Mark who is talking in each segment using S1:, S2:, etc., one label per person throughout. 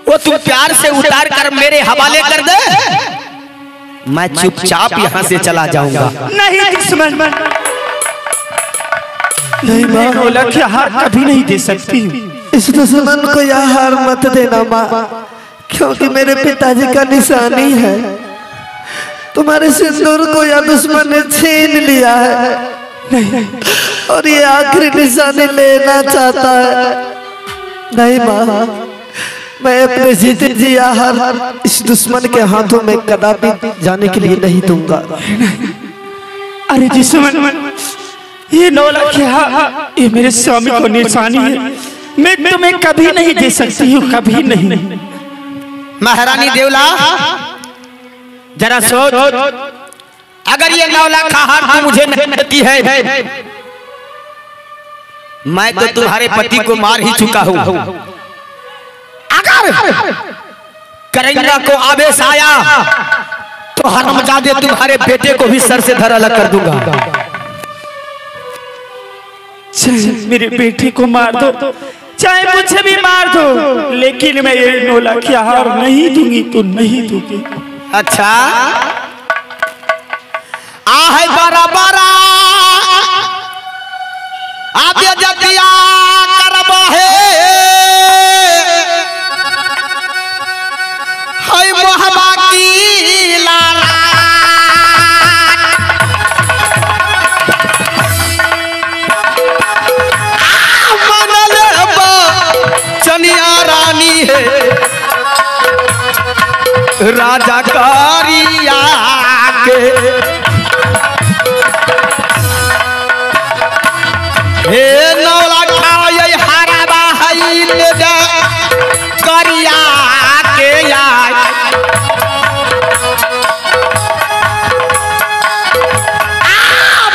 S1: वो तू प्यार से उतार कर मेरे हवाले कर दे, मैं चुपचाप यहाँ से चला जाऊंगा।
S2: नहीं दुश्मन, नहीं मैं नौला की हार कभी नहीं दे सकती।
S3: इस दुश्मन को यह हार मत देना माँ, क्योंकि मेरे पिताजी का निशानी है। तुम्हारे सिंदूर को यह दुश्मन ने छीन लिया है और ये आखिरी निशानी लेना चाहता है। नहीं माँ, मैं अपने जीते जी हार इस दुश्मन के हाथों में कदापि जाने के लिए नहीं दूंगा।
S2: अरे दुश्मन, ये नौला की हार ये मेरे स्वामी को निशानी है, मैं तुम्हें कभी नहीं दे सकती हूँ, कभी नहीं।
S1: महारानी देवला जरा सोच, अगर ये 9 लाख का हार तू मुझे नहीं देती है, मैं तो तुम्हारे पति को मार ही चुका हूँ। अगर करेंगा को आवेश आया तो हरमजादे तुम्हारे बेटे को भी सर से धर अलग कर दूंगा।
S2: मेरे बेटे को मार दो, चाहे मुझे भी मार दो, लेकिन मैं ये 9 लाख की हार नहीं दूंगी, तो नहीं दूंगी।
S1: अच्छा आहे बारा बारा आबे जतिया करबो है हाय मोहबा की लाला मनल चनिया रानी है राजा कारिया के हे 9 लाख ये हराबा हई ले जा कारिया के यार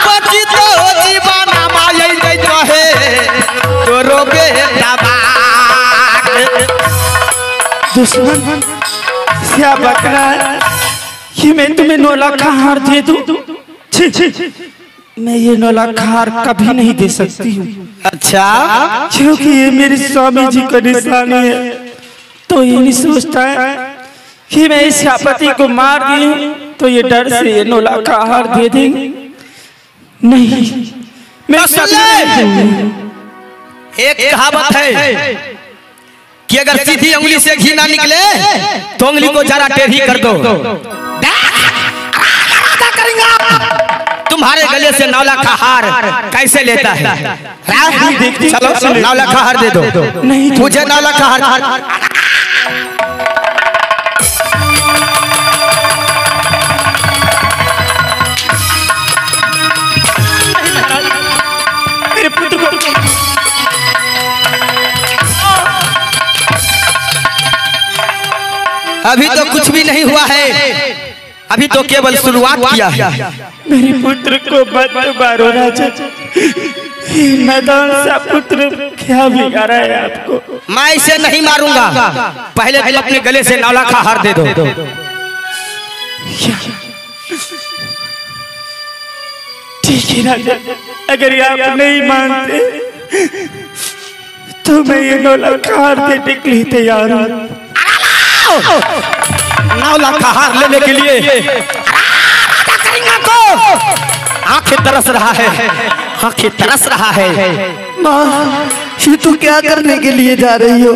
S1: बची तो जीवन माये दे कहे तो रोबे दबा
S2: दुश्मन क्या बकरा है कि मैं तुम्हें 9 लाख का हार दे दूं? मैं ये 9 लाख का हार कभी नहीं दे सकती हूँ।
S1: अच्छा,
S2: क्योंकि ये मेरे स्वामी जी का निशानी है, तो ये नहीं सोचता है कि मैं इस पति को मार दी हूँ तो ये डर से ये 9 लाख का हार दे देंगे। नहीं, मैं
S1: एक कहावत है कि अगर सीधी उंगली से घी ना निकले तो उंगली को जरा टेढ़ी कर दो। तुम्हारे गले से 9 लाख का हार कैसे लेता है? चलो 9 लाख का हार दे दो।
S2: नहीं,
S1: मुझे 9 लाख का हार।
S2: मेरे पुत्र को
S1: अभी तो कुछ भी नहीं हुआ है, अभी तो केवल शुरुआत किया है।
S2: मेरे पुत्र को मत मारो राजा, मैदान से पुत्र क्या बिगाड़ा है आपको?
S1: मैं इसे नहीं मारूंगा, पहले तुम अपने गले से 9 लाख का हार दे दो।
S2: ठीक है राजा, अगर ये आप नहीं मानते तो मैं ये 9 लाख का हार देने के लिए तैयार हूँ।
S1: 9 लाख का हार लेने के लिए आंखें तरस रहा है, आंखें तरस रहा है।
S3: माँ, ये तू क्या करने के लिए जा रही हो?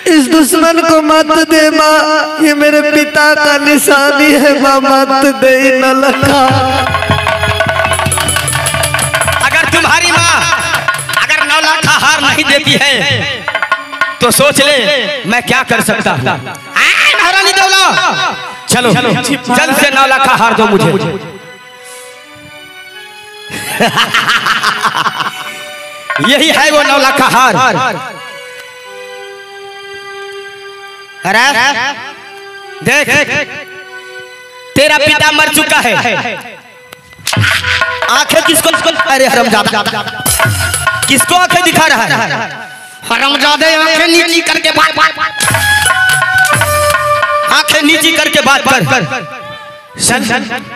S3: इस दुश्मन को मत दे माँ, ये मेरे पिता का निशानी है माँ, मत दे 9 लाख।
S1: अगर तुम्हारी माँ अगर 9 लाख का हार नहीं देती है तो सोच ले मैं क्या कर सकता हूँ। महारानी देवला, चलो जल्द से 9 लाख का हार दो मुझे। यही है वो 9 लाख का हार। अरे देख, तेरा पिता मर चुका है, आंखें किसको? अरे हरामजादा, किसको आंखें दिखा रहा है? हरामजादे आंखें नीची करके बात, आंखें नीची करके बात कर।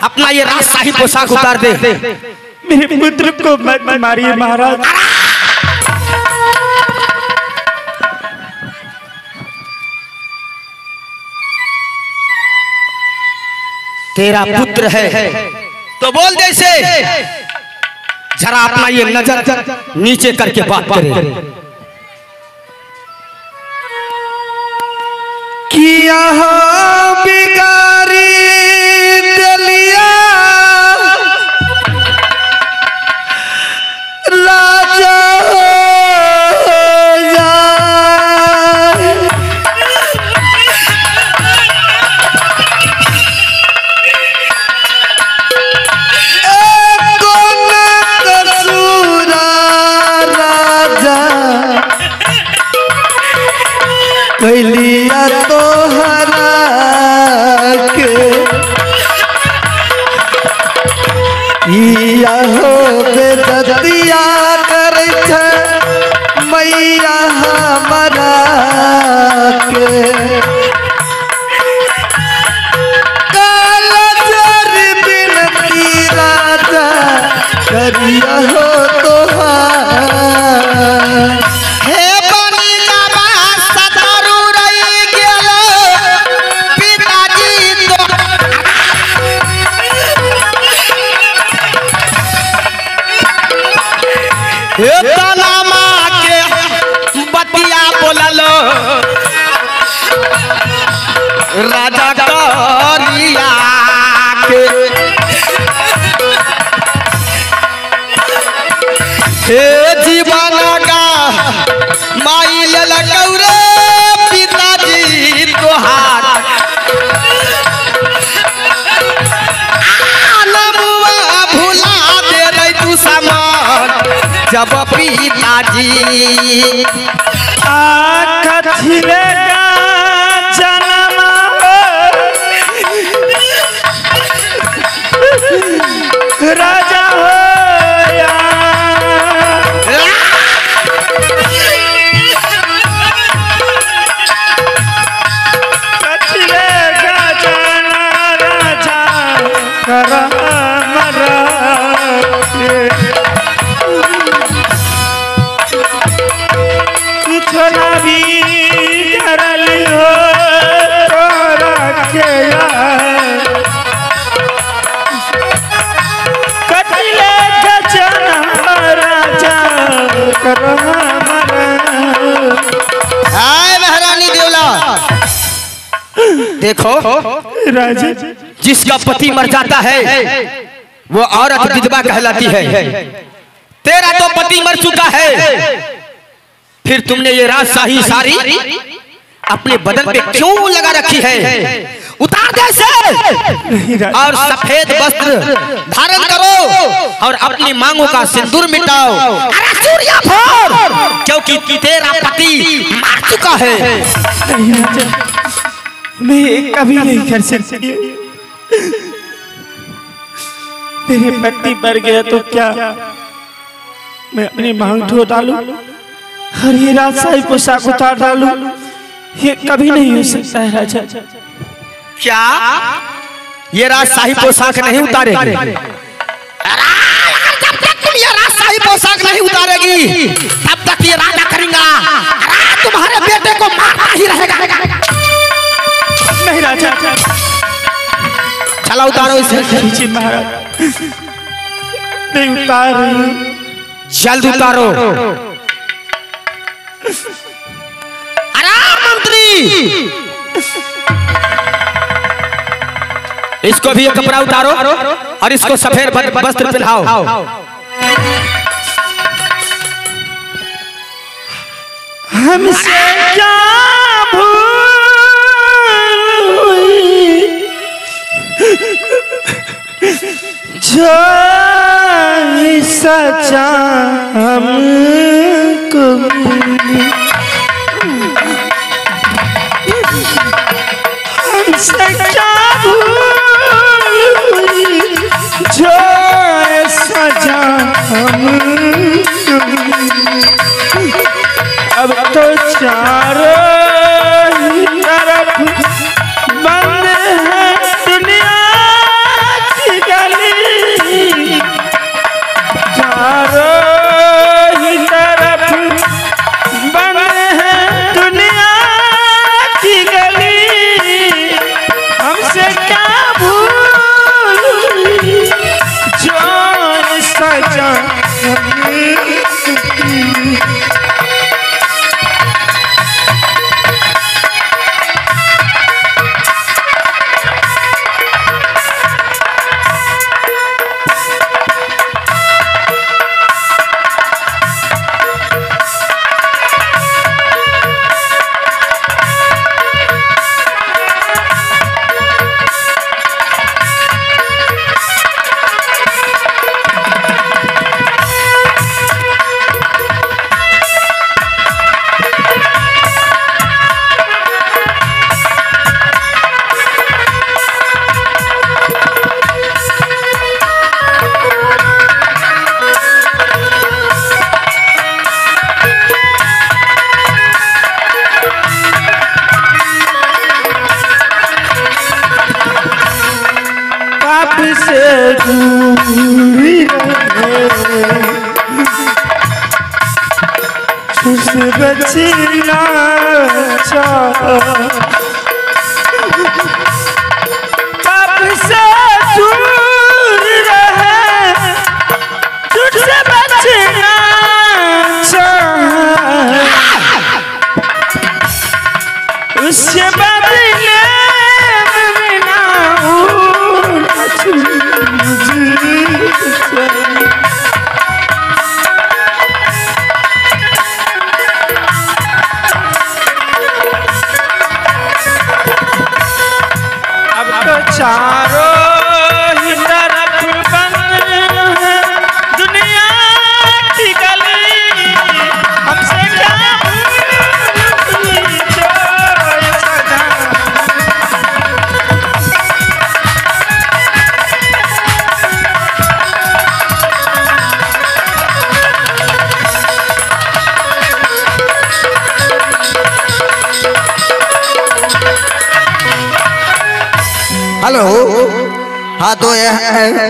S1: अपना ये राजशाही पोशाक उतार दे।
S2: मेरे पुत्र को मत मारिए महाराज।
S1: तेरा पुत्र है तो बोल दे इसे, जरा अपना ये नजर नीचे करके बात करे।
S3: किया हो बिगारी दलिया राजा कैलिया तो हरा के इया हो बेदतिया करे छे मैया हमारा के काला जर बिनती राजा करिया हो तोहार।
S1: बतिया बोललो राजा करिया के, हे जीवन का माई ललकौरे पिताजी तोहार भुला दे रही तू समान जब पिताजी
S2: कथिलेगा जन्म राजा हो कथिलेगा जन्म राजा कर मरा छोला भी करल हो रखे कटिले गजन राजा कर
S1: हाय महारानी देवला। देखो
S2: राजा,
S1: जिसका पति मर जाता है वो औरत विधवा कहलाती है। तेरा तो पति मर चुका है, फिर तुमने ये राजशाही साड़ी अपने बदन पे क्यों लगा रखी है? उतार दे से और सफेद वस्त्र धारण करो और अपनी मांगों का सिंदूर मिटाओ। अरे सूर्या फोड़, क्योंकि तेरा पति मर चुका है।
S2: मैं कभी नहीं कर सकती। मेरे पति मर गया तो क्या मैं अपनी मांग ठो डालूं और ये राजशाही पोशाक उतार डालूं? ये कभी नहीं हो सकता है राजा।
S1: क्या ये राजशाही पोशाक नहीं उतारेगी? जब तक तुम ये राजशाही पोशाक नहीं उतारेगी तब तक ये राजा करेगा तुम्हारे बेटे को मारता ही रहेगा।
S2: नहीं राजा,
S1: चला उतारो इसे।
S2: जी महाराज, नहीं उतार रही,
S1: जल्द उतारो। आराम मंत्री, इसको भी एक कपड़ा उतारो और इसको सफेद वस्त्र पहनाओ।
S2: हमसे क्या भूल हुई जो सजा हमको मिली, हमसे क्या भूल हुई जो सजा हमको मिली। अब तो चारों ही तरफ बंद है दुनिया की गली, चारों ही तरफ बंद है दुनिया की गली। हमसे क्या भूल दूरी रहे, तुझसे बचना चाहा, कब से दूर रहे, तुझसे बचना चाहा, उसके बदले में ना अब तो चारों ही तरफ बंद है दुनिया की गली, हमसे क्या
S3: हेलो, हाँ तो यह है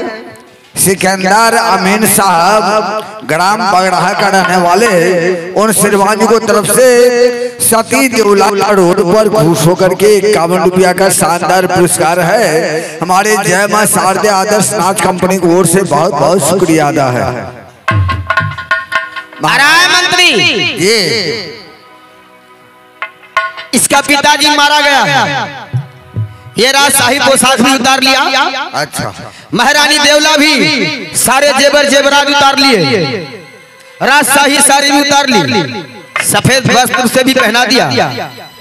S3: सिकंदर अमीन साहब ग्राम बगड़ाहा का रहने वाले। उन श्रीमान को तरफ से सती देवला रोड पर खुश होकर के 51 रुपया का शानदार पुरस्कार है। हमारे जय मां शारदे आदर्श नाथ कंपनी की ओर से बहुत बहुत शुक्रिया अदा है।
S1: महाराज मंत्री,
S3: ये
S1: इसका पिताजी मारा गया, ये राजशाही पोशाक भी उतार लिया।
S3: अच्छा,
S1: महारानी देवला भी सारे जेबर जेवरात उतार लिए, राजशाही साड़ी भी उतार ली, सफेद वस्त्र से भी पहना दिया।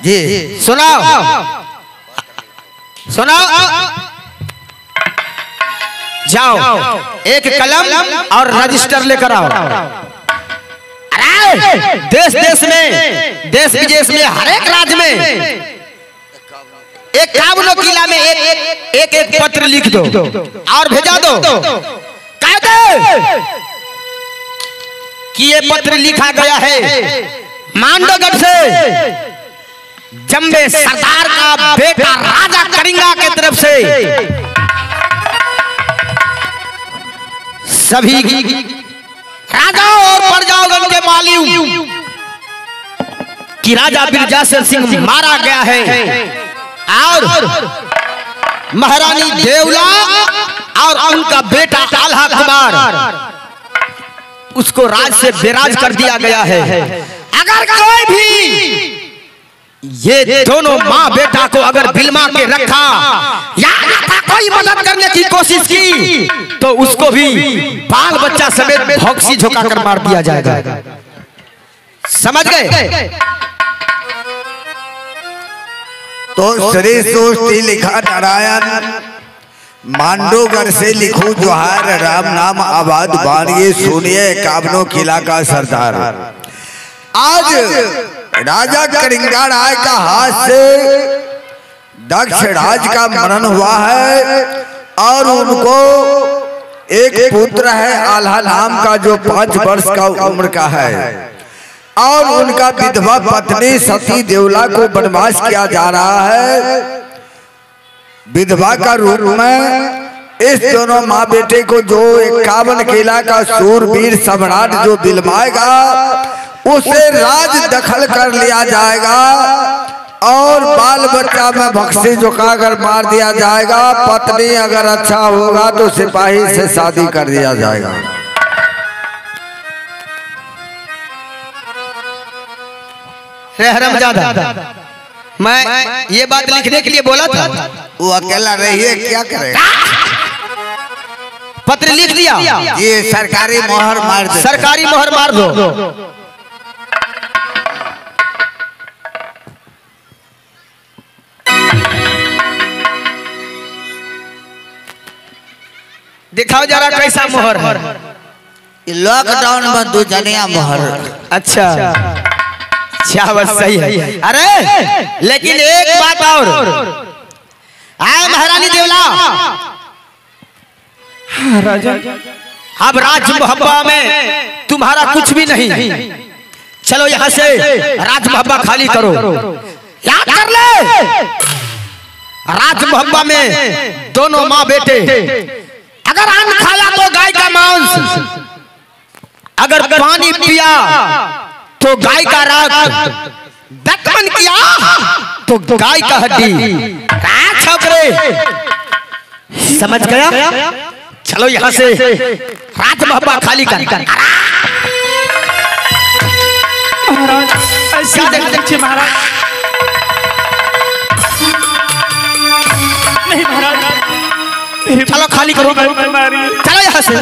S3: जी
S1: सुनाओ सुनाओ, जाओ एक कलम और रजिस्टर लेकर आओ। अरे देश देश में, देश विदेश में, हर एक राज्य में एक काबुलो किला में एक पत्र लिख दो और भेजा दो। कह दो कि ये पत्र लिखा गया है मांडोगढ़ से जम्बे सरदार का बेटा राजा करिंगा के तरफ से सभी राजाओं और प्रजाओं के मालियों कि राजा बिरजासर सिंह मारा गया है और महारानी देवला और उनका बेटा आल्हा कुमार उसको राज से बेराज कर दिया गया है। अगर कोई भी ये दोनों माँ बेटा को अगर बिलमा के रखा या कोई मदद करने की कोशिश की तो उसको भी बाल बच्चा समेत भौंकसी झोंका कर मार दिया जाएगा। समझ गए?
S3: तो श्री सोष्टि लिखा नारायण मांडोगढ़ से लिखू जोहार राम नाम आबाद बानिए सुनिए 51 किला का सरदार। आज राजा करिंगा राय का हाथ से दक्ष राज का मरण हुआ है और उनको एक पुत्र है आल्हा नाम का जो 5 वर्ष का उम्र का है और उनका विधवा पत्नी सती देवला को वनवास किया जा रहा है विधवा का रूप में। इस दोनों माँ बेटे को जो 51 किला का सूरवीर सम्राट जो बिलमाएगा उसे राज दखल कर लिया जाएगा और बाल बच्चा में भक्सी झुका कर मार दिया जाएगा। पत्नी अगर अच्छा होगा तो सिपाही से शादी कर दिया जाएगा।
S1: रहमजादा, मैं ये बात लिखने के लिए बोला था,
S3: वो अकेला रहिए क्या करे।
S1: पत्र लिख दिया,
S3: ये सरकारी मोहर मार दो,
S1: सरकारी मोहर मार दो। दिखाओ जरा कैसा मोहर है।
S3: लॉकडाउन में 2 जनिया मोहर।
S1: अच्छा क्या बात सही है। अरे लेकिन एक बात और, आए महारानी देवला,
S2: राजा
S1: अब राज मोहब्बा में तुम्हारा कुछ भी नहीं। चलो यहाँ से राज मोहब्बा खाली करो। याद कर ले, राज मोहब्बा में दोनों माँ बेटे अगर अन्न खाया तो गाय का मांस, अगर पानी पिया तो गाय का रक्त, दत्तमन किया तो गाय का हड्डी। छोकरे समझ गया? चलो यहाँ से राज महबा खाली कर।
S2: ऐसा देखिए महाराज, नहीं महाराज,
S1: चलो खाली करो, चलो यहाँ से।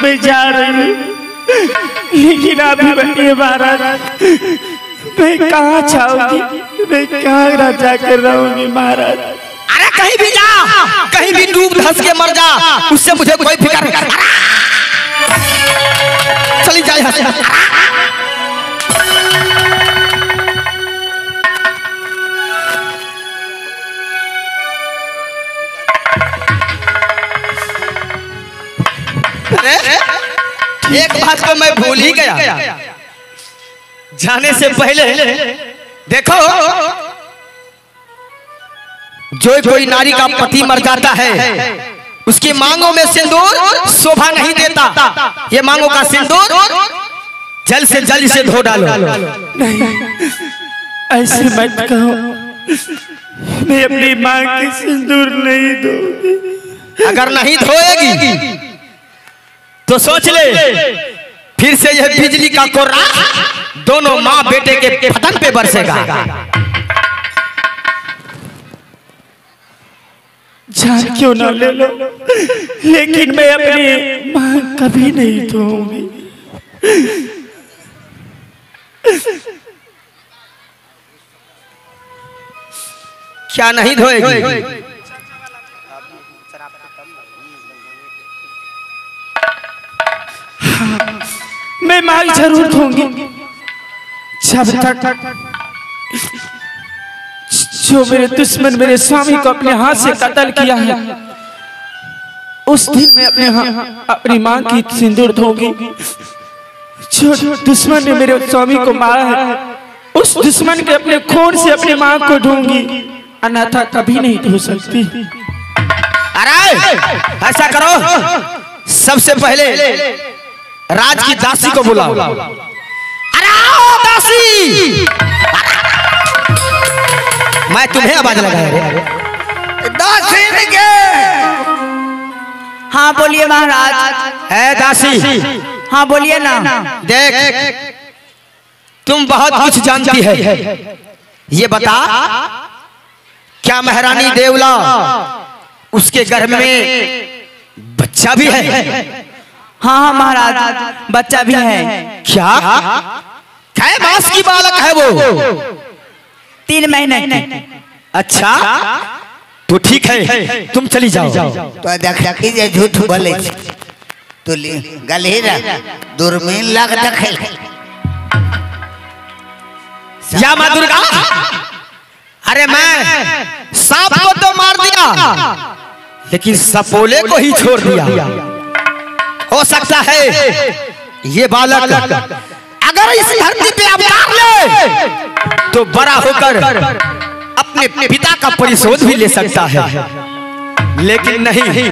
S2: मैं जा रही हूँ, लेकिन आप भी बताइए महाराज, मैं कहाँ जाऊंगी, मैं कहाँ राजा कर रहूंगी महाराज?
S1: अरे कहीं भी जा, कहीं भी डूब धंस के मर जा, उससे मुझे कोई फिक्र नहीं। चली जा यहाँ से। एक बात तो मैं भूल ही गया, जाने से पहले देखो, जो कोई नारी का पति मर जाता है उसकी मांगों में सिंदूर शोभा नहीं देता। ये मांगों का सिंदूर जल से जल से धो डालो।
S2: नहीं, ऐसे मत कहो, मैं अपनी मां की सिंदूर नहीं दूंगी।
S1: अगर नहीं धोएगी तो सोच ले, फिर से यह बिजली का कोर्रा दोनों माँ बेटे के फटन पे बरसेगा।
S2: जान क्यों ना ले लो, लेकिन मैं अपनी मां कभी नहीं धोऊंगी।
S1: क्या नहीं धोएगी?
S2: मैं मां जरूर धोऊंगी, जब तक जो मेरे दुश्मन मेरे स्वामी को अपने हाथ से कत्ल किया है, उस दिन मैं अपनी मां की सिंदूर धोऊंगी। जो दुश्मन ने मेरे स्वामी को मारा है, उस दुश्मन के अपने खून से अपनी मां को धोऊंगी, अन्यथा कभी नहीं धो सकती।
S1: अरे ऐसा करो, सबसे पहले राज की दासी को बुलाओ। अरे आओ दासी, मैं तुम्हें आवाज लगाया रे। दासी के
S4: हाँ बोलिए महाराज।
S1: है दासी?
S4: हाँ बोलिए ना।
S1: देख, तुम बहुत कुछ जानती है, ये बता, क्या महारानी देवला उसके गर्भ में बच्चा भी है?
S4: हाँ हाँ महाराज, बच्चा भी है।
S1: क्या कै मास की बालक है वो?
S4: 3 महीने की।
S1: अच्छा तो ठीक है, तुम चली जाओ।
S5: तो देखी जे झूठ बोले तो गलहेरा दूरबीन लग देखे।
S1: या माँ दुर्गा, अरे मैं सांप को तो मार दिया, लेकिन सपोले को ही छोड़ दिया। हो सकता है ये बालक अगर इस धरती पे अवतार ले तो बड़ा होकर अपने पिता का परिशोध भी ले सकता है, लेकिन नहीं,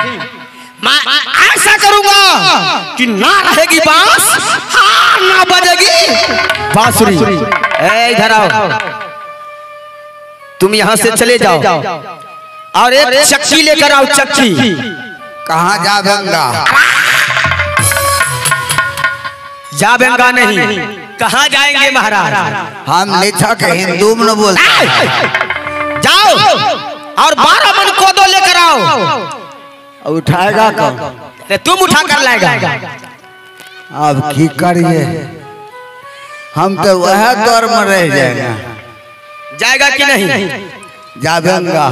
S1: मैं ऐसा करूंगा कि ना रहेगी बांस, हाँ ना बजेगी बांसुरी। इधर आओ, तुम यहां से चले जाओ और एक चक्की लेकर आओ। चक्की
S5: कहाँ जावेंगा?
S1: जावेंगा नहीं, कहाँ जाएंगे महाराज?
S5: हम लिखा के हिंदू में बोलते।
S1: जाओ और 12 मन कोदो लेकर आओ।
S5: उठाएगा कौन?
S1: अरे तुम उठा कर लाएगा।
S5: अब की करिए, हम तो वह दौर में रह जाएगा।
S1: जाएगा कि नहीं?
S5: जावेंगा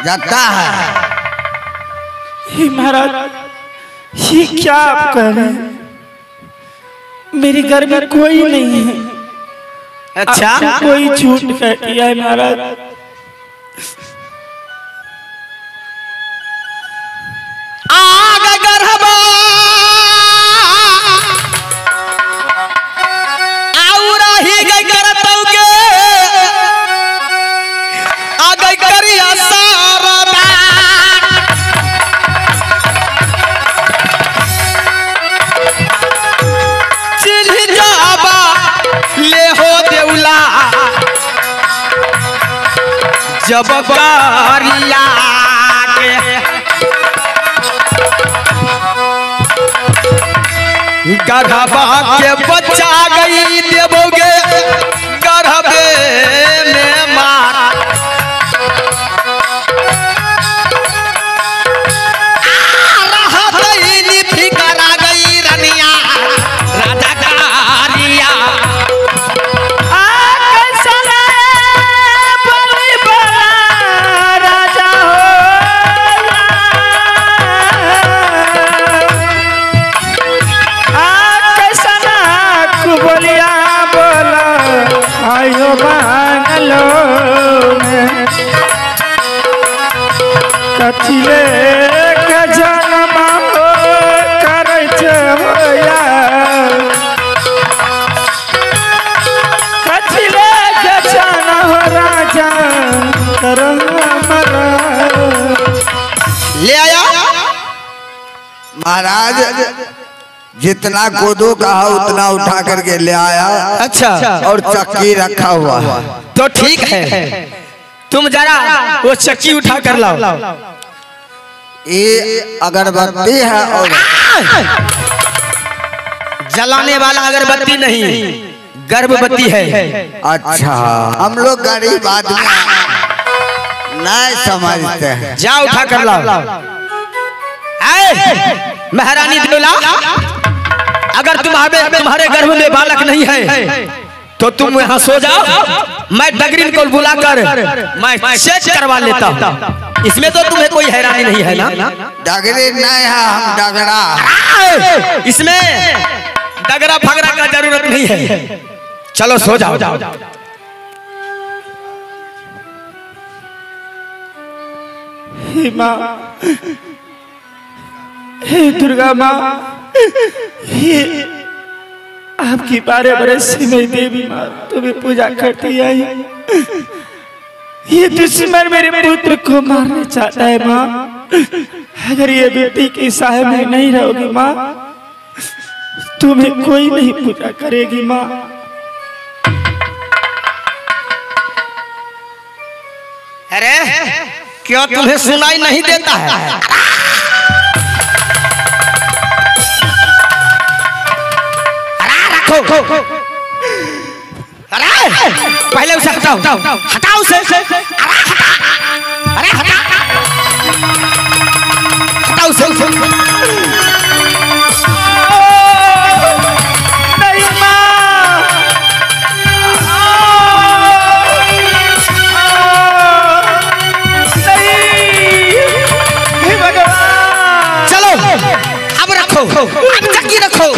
S5: जाता है।
S2: महाराज ये क्या आप कर रहे हैं? मेरे घर में कोई नहीं है।
S1: अच्छा,
S2: कोई झूठ कह दिया है महाराज।
S1: आग गर्भा आउरा ही गई करतौ के आ गई करिया सारदा। जब कारिया के गढ़बा के बच्चा गई देवोगे गढ़बे में मार फिकरा गई रनिया राजा कारिया
S2: राजा हो बोलिया बोला आयो बांगलो में कथिले खजानमा हो करे होया कथिले खजाना हो राजा करंगा मरा
S1: ले आया
S5: महाराज जितना गोदो कहा उतना उठा करके ले आया।
S1: अच्छा
S5: और चक्की रखा हुआ है।
S1: तो ठीक है तुम जरा वो चक्की उठा कर लाओ।
S5: ये अगरबत्ती है और
S1: जलाने वाला अगरबत्ती नहीं गर्भवती है।
S5: अच्छा हम लोग गरीब आदमी नहीं समझते हैं।
S1: जा उठा कर लाओ। महारानी देवला अगर तुम्हारे गर्भ में बालक नहीं है तो तुम यहाँ सो जाओ, मैं डगरीन को बुलाकर मैं चेक करवा लेता हूँ। इसमें तो तुम्हें कोई हैरानी नहीं है ना?
S5: डगरी नहीं है, हम डगरा।
S1: इसमें डगरा फगरा का जरूरत नहीं है। चलो सो जाओ।
S2: हे माँ, हे दुर्गा माँ, ये आपकी 12 बरस से मेरी देवी माँ तुम्हें पूजा करती आई। ये दुश्मन मेरे पुत्र को मारना चाहता है माँ। अगर ये बेटी की सहाय में नहीं रहोगी माँ, तुम्हें कोई नहीं पूजा करेगी माँ।
S1: अरे क्यों तुम्हें सुनाई नहीं देता है? अरे पहले उसे हटाओ, हटाओ उसे। अरे हटा, हटाओ उसे।
S2: नहीं माँ, नहीं, हे भगवान।
S1: चलो अब रखो, अब चक्की रखो।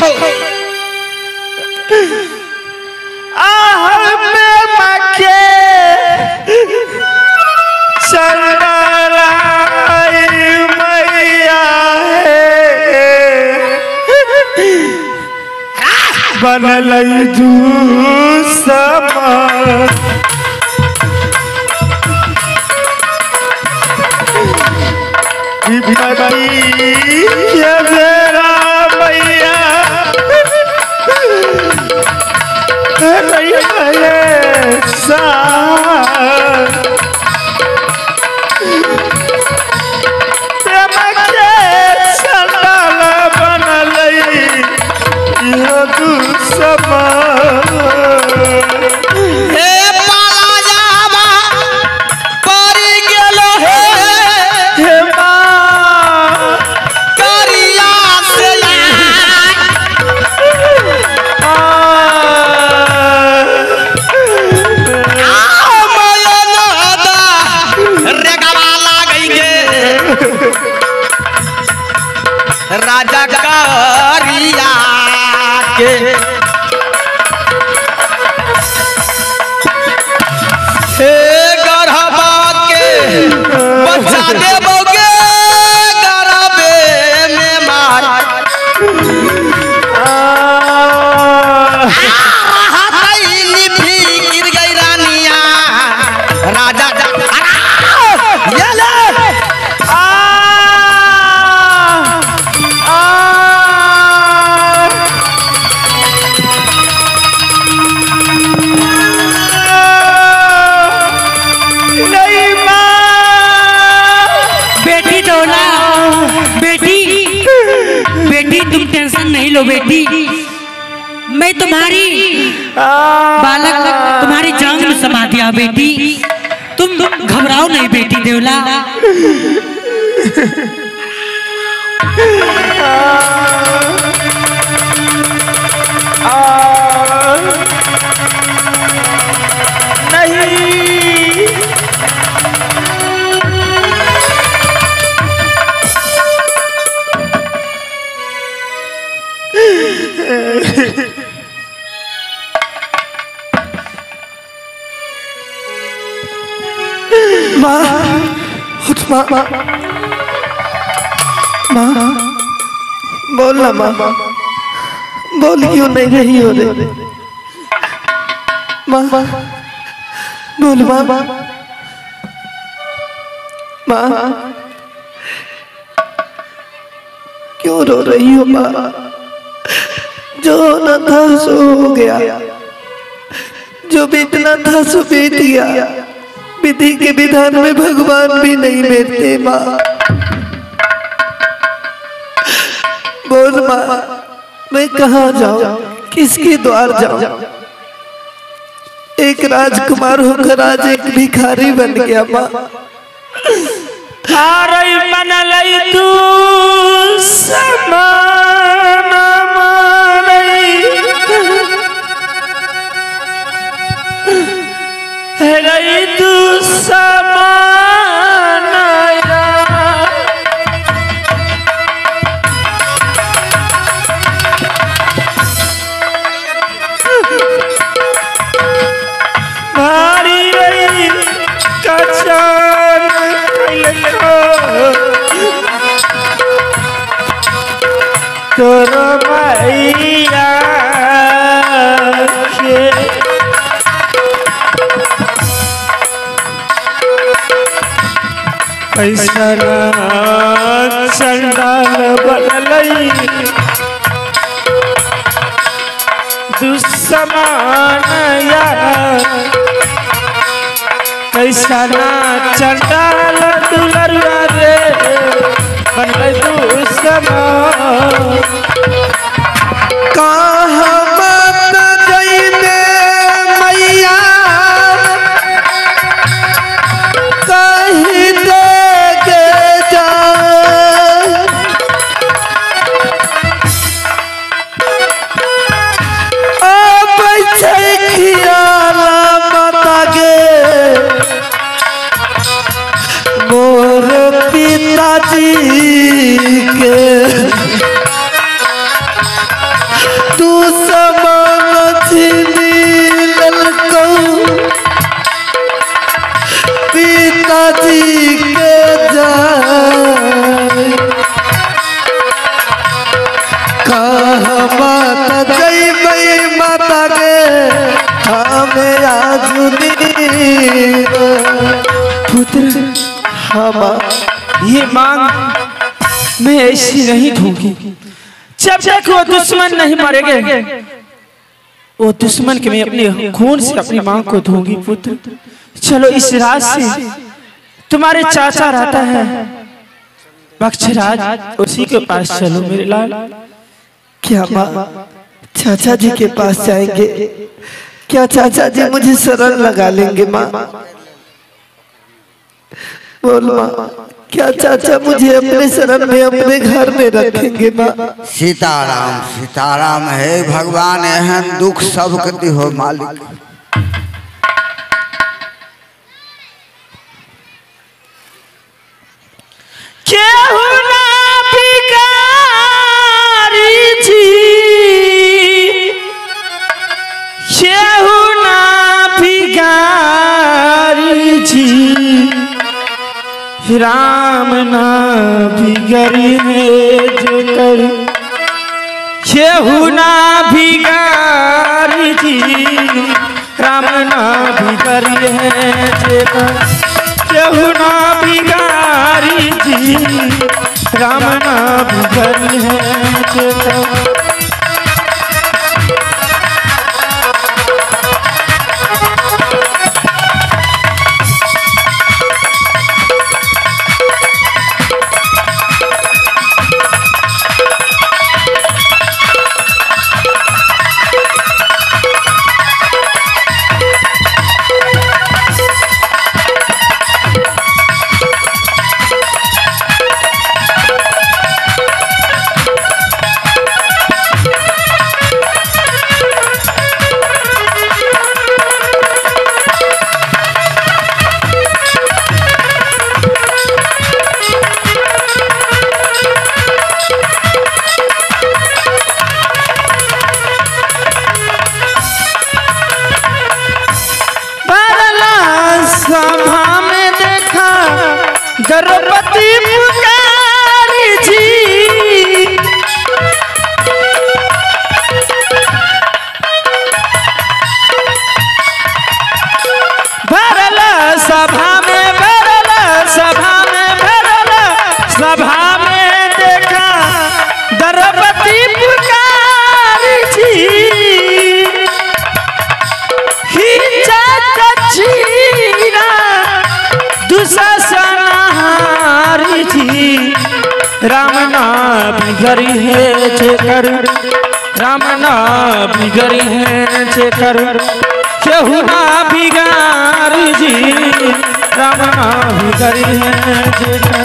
S2: बनल दूसमा मेरा भैया
S1: राजा कारिया के हे गढ़बा के बच्चा देवोगे गढ़बे में मार। गिर गई रानिया राजा
S2: नहीं
S6: टेंशन नहीं लो बेटी, मैं तुम्हारी बालक तुम्हारी जांग में समा दिया बेटी, तुम घबराओ नहीं बेटी देवला।
S3: माँ उठ माँ, माँ बोल ना माँ, बोल क्यों नहीं रही हो रे माँ, बोल माँ, माँ क्यों रो रही हो माँ? जो होना था सो हो गया, जो बीतना था सो बीत गया, विधि के विधान में भगवान भी नहीं बैठते माँ। बोल माँ, मैं कहाँ जाऊँ, किसके द्वार जाऊँ? एक राजकुमार होकर आज एक भिखारी बन गया माँ।
S2: मन लई तू समान रही तू समान भारी रही कचान तोरो मैया के ऐसा चंडाल बदलई दुश्मन ऐसा चंडाल दुलरुआ रे बनल दुश्मन।
S3: कहाँ मत जइबे मैया कहीं देके जा, ओ बैठे खियाला माता गे मोर पिताजी के तू समान छीनी ललको पिताजी के जाए। कहाँ माता जइबै माता गे हमें आजुनी
S2: पुत्र
S3: हमा
S2: ये मांग मैं ऐसी नहीं दूंगी, जब तक वो दुश्मन नहीं मरेंगे वो दुश्मन के मैं अपने खून से अपनी मांग को दूंगी। पुत्र चलो इस रात से तुम्हारे चाचा रहता है बख्शराज, उसी के पास चलो मेरे लाल।
S3: क्या माँ चाचा जी के पास जाएंगे? क्या चाचा जी मुझे शरण लगा लेंगे माँ? बोल माँ, क्या चाचा मुझे अपने शरण में अपने घर में रखेंगे माँ?
S5: सीताराम सीताराम है भगवान, एहन दुख सबके दिहो मालिक।
S2: केहू ना भिखारी जी, केहू ना भिखारी जी, राम ना भिखारी है जो कर, केहू ना भिखारी जी, राम ना भिखारी है जो कर, केहू ना भिखारी जी, राम ना भिखारी है जो कर। द्रौपदी पुकारी जी भरल सभा में भरल सभा में भरल सभा में देखा द्रौपदी पुकारी जी दुशासनहारी जी राम ना बिगड़ी है जेकर राम ना बिगड़ी है जेकर केहू ना बिगाड़ी जी राम ना बिगड़ी है जेकर